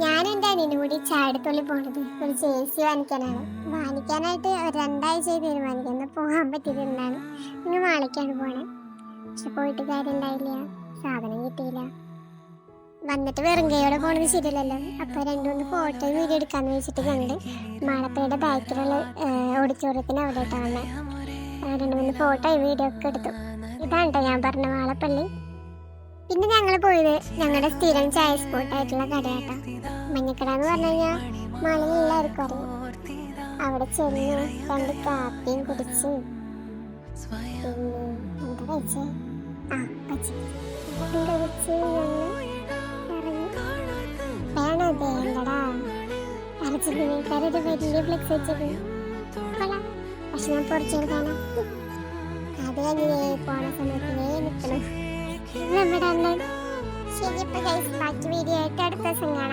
ഞാനും എൻ്റെ അനിയനും കൂടി ചാടത്തുള്ളി പോണത് ഒരു ചേച്ചി വാങ്ങിക്കാനാണ്. വാങ്ങിക്കാനായിട്ട് ഒരു 2 ആഴ്ചയായി തീരുമാനിക്കും. എന്നാൽ പോകാൻ പറ്റിയതെന്നാണ് ഇങ്ങ് മാളിക്കാണ് പോണേ. പക്ഷെ പോയിട്ട് കാര്യം ഉണ്ടായില്ല, സാധനം കിട്ടിയില്ല. വന്നിട്ട് വെറും കൈയോടെ പോണത് ശരിയല്ലല്ലോ. അപ്പോൾ 2-3 ഫോട്ടോ വീഡിയോ എടുക്കാമെന്ന് വെച്ചിട്ട് കണ്ട് മാളപ്പയുടെ ബാക്കിലുള്ള ഓഡിറ്റോറിയത്തിന് അവിടെ ഇട്ടാണ് 2-3 ഫോട്ടോ വീഡിയോ ഒക്കെ എടുത്തു. ഇതാണ് കേട്ടോ ഞാൻ പറഞ്ഞ മാളപ്പള്ളി. പിന്നെ ഞങ്ങൾ പോയത് ഞങ്ങളുടെ സ്ഥിരം ചായ സ്പോട്ടായിട്ടുള്ള കടയാട്ടോ. മഞ്ഞക്കട എന്ന് പറഞ്ഞു കഴിഞ്ഞാൽ മാളിൽ എല്ലാവർക്കും അറിയാം. അവിടെ ചെന്ന് 2 കാപ്പിയും കുടിച്ച് പിന്നെ എന്താ കഴിച്ചേ, പച്ചക്കറി കഴിച്ച് ഞങ്ങൾ ഇറങ്ങി. വേണോ വേണ്ടടാ, അർജന്റീനക്കാരൊരു വലിയ ഫ്ലെക്സ് വെച്ചത് കൊള്ളാം. പക്ഷെ ഞാൻ പൊറിച്ചത് കാണാം. അത് കഴിഞ്ഞ് പോണ സമയത്ത് നിൽക്കണം നമ്മുടെ അണ്ണൻ. ശരി, ഇപ്പൊ ബാക്കി വീഡിയോ ആയിട്ട് അടുത്ത ദിവസം കാണാം.